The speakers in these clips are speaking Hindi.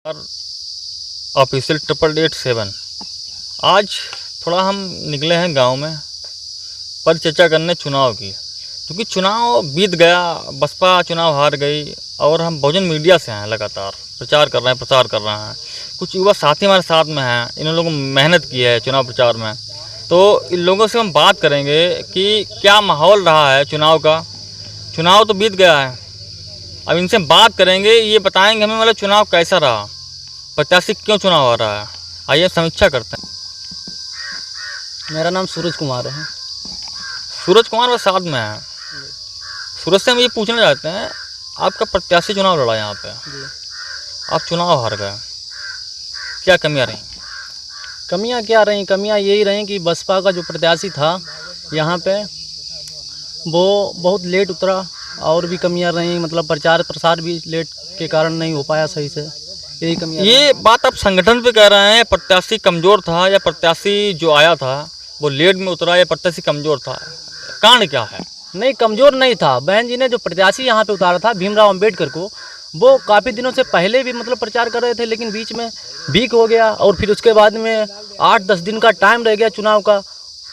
ऑफिशियल 8887। आज थोड़ा हम निकले हैं गांव में पर चर्चा करने चुनाव की, क्योंकि चुनाव बीत गया, बसपा चुनाव हार गई और हम बहुजन मीडिया से हैं, लगातार प्रचार कर रहे हैं, प्रसार कर रहे हैं। कुछ युवा साथी हमारे साथ में हैं, इन लोगों ने मेहनत की है चुनाव प्रचार में, तो इन लोगों से हम बात करेंगे कि क्या माहौल रहा है चुनाव का। चुनाव तो बीत गया है, अब इनसे बात करेंगे, ये बताएंगे हमें मतलब चुनाव कैसा रहा, प्रत्याशी क्यों चुनाव आ रहा है। आइए समीक्षा करते हैं। मेरा नाम सूरज कुमार है। सूरज कुमार वो साथ में है। सूरज से हम ये पूछना चाहते हैं, आपका प्रत्याशी चुनाव लड़ा यहाँ पे, आप चुनाव हार गए, क्या कमियाँ रहीं? कमियां क्या रहीं? कमियां यही रहीं कि बसपा का जो प्रत्याशी था यहाँ पे वो बहुत लेट उतरा, और भी कमियां रहीं, मतलब प्रचार प्रसार भी लेट के कारण नहीं हो पाया सही से, यही कमियां। ये बात आप संगठन पे कह रहे हैं, प्रत्याशी कमज़ोर था या प्रत्याशी जो आया था वो लेट में उतरा या प्रत्याशी कमज़ोर था, कारण क्या है? नहीं, कमज़ोर नहीं था। बहन जी ने जो प्रत्याशी यहाँ पे उतारा था भीमराव अंबेडकर को, वो काफ़ी दिनों से पहले भी मतलब प्रचार कर रहे थे, लेकिन बीच में वीक हो गया और फिर उसके बाद में 8-10 दिन का टाइम रह गया चुनाव का,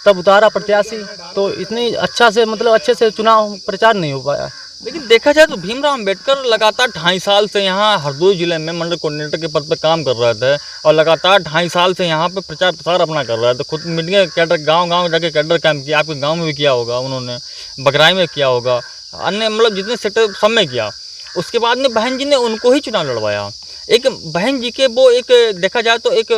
तब उतारा प्रत्याशी। तो इतनी अच्छे से चुनाव प्रचार नहीं हो पाया। लेकिन देखा जाए तो भीमराव अंबेडकर लगातार 2.5 साल से यहाँ हरदोई जिले में मंडल कोऑर्डिनेटर के पद पर काम कर रहे थे और लगातार 2.5 साल से यहाँ पे प्रचार प्रसार अपना कर रहे थे। खुद मीडिया कैडर गांव-गांव जाके कैडर कैंप किया, आपके गांव में भी किया होगा उन्होंने, बगराई में किया होगा, अन्य मतलब जितने सेक्टर सब में किया। उसके बाद में बहन जी ने उनको ही चुनाव लड़वाया। एक बहन जी के वो एक देखा जाए तो एक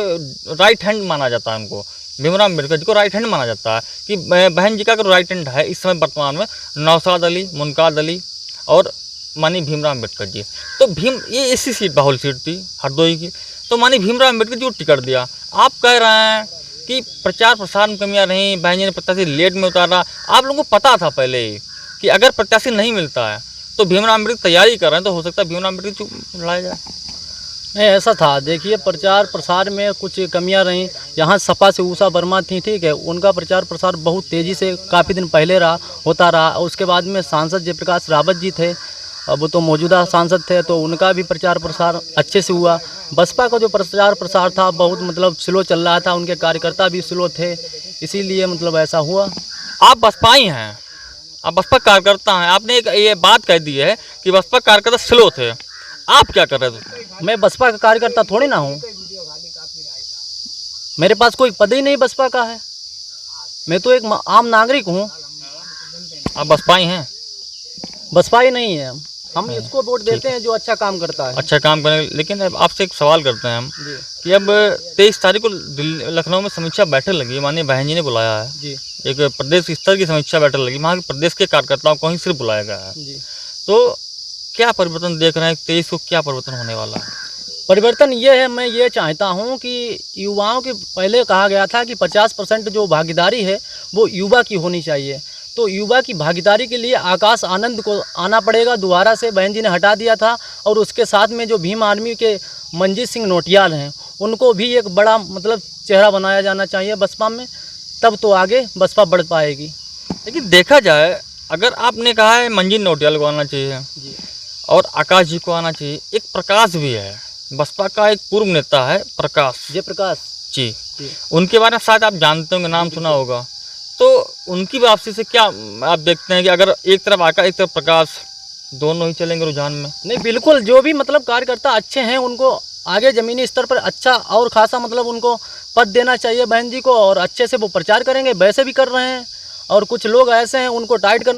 राइट हैंड माना जाता है उनको, भीमराव अम्बेडकर जी को राइट हैंड माना जाता है कि बहन जी का अगर राइट हैंड है इस समय वर्तमान में नौशाद अली, मुनकाद अली और मानी भीमराव अम्बेडकर जी। तो ये ऐसी सीट बाहुल सीट थी हरदोई की, तो मानी भीमराव अम्बेडकर जी को टिकट दिया। आप कह रहे हैं कि प्रचार प्रसार में कमियां रहीं, बहन जी ने प्रत्याशी लेट में उतारा। आप लोगों को पता था पहले ही कि अगर प्रत्याशी नहीं मिलता है तो भीमराव अम्बेडकर तैयारी कर रहे हैं, तो हो सकता है भीमराव अम्बेडकर लड़ाया जाए। नहीं, ऐसा था। देखिए, प्रचार प्रसार में कुछ कमियां रहीं। यहाँ सपा से उषा वर्मा थी, ठीक है, उनका प्रचार प्रसार बहुत तेज़ी से काफ़ी दिन पहले होता रहा। उसके बाद में सांसद जयप्रकाश रावत जी थे, अब वो तो मौजूदा सांसद थे, तो उनका भी प्रचार प्रसार अच्छे से हुआ। बसपा का जो प्रचार प्रसार था बहुत मतलब स्लो चल रहा था, उनके कार्यकर्ता भी स्लो थे, इसीलिए मतलब ऐसा हुआ। आप बसपाई हैं, आप बसपा कार्यकर्ता हैं, आपने एक ये बात कह दी है कि बसपा कार्यकर्ता स्लो थे, आप क्या कर रहे थे? मैं बसपा का कार्यकर्ता थोड़ी ना हूँ, मेरे पास कोई पद ही नहीं बसपा का है, मैं तो एक आम नागरिक हूँ। आप बसपाई हैं? बसपा ही नहीं है, हम इसको वोट देते हैं जो अच्छा काम करता है। अच्छा काम करें। लेकिन अब आपसे एक सवाल करते हैं हम कि अब 23 तारीख को लखनऊ में समीक्षा बैठक लगी, माननीय बहन जी ने बुलाया है जी, एक प्रदेश स्तर की समीक्षा बैठक लगी, वहाँ के प्रदेश के कार्यकर्ताओं को ही सिर्फ बुलाया गया है जी। तो क्या परिवर्तन देख रहे हैं 23 को, क्या परिवर्तन होने वाला है? परिवर्तन ये है, मैं ये चाहता हूँ कि युवाओं के, पहले कहा गया था कि 50% जो भागीदारी है वो युवा की होनी चाहिए, तो युवा की भागीदारी के लिए आकाश आनंद को आना पड़ेगा, दोबारा से बहन जी ने हटा दिया था। और उसके साथ में जो भीम आर्मी के मंजीत सिंह नोटियाल हैं, उनको भी एक बड़ा मतलब चेहरा बनाया जाना चाहिए बसपा में, तब तो आगे बसपा बढ़ पाएगी। लेकिन देखा जाए, अगर आपने कहा है मंजीत नोटियाल को आना चाहिए जी, और आकाश जी को आना चाहिए, एक प्रकाश भी है बसपा का, एक पूर्व नेता है प्रकाश जयप्रकाश जी, जी। उनके बारे में शायद आप जानते होंगे, नाम सुना होगा। तो उनकी वापसी से क्या आप देखते हैं कि अगर एक तरफ आकाश एक तरफ प्रकाश, दोनों ही चलेंगे रुझान में? नहीं, बिल्कुल, जो भी मतलब कार्यकर्ता अच्छे हैं उनको आगे ज़मीनी स्तर पर अच्छा और ख़ासा मतलब उनको पद देना चाहिए बहन जी को, और अच्छे से वो प्रचार करेंगे, वैसे भी कर रहे हैं। और कुछ लोग ऐसे हैं उनको टाइट करना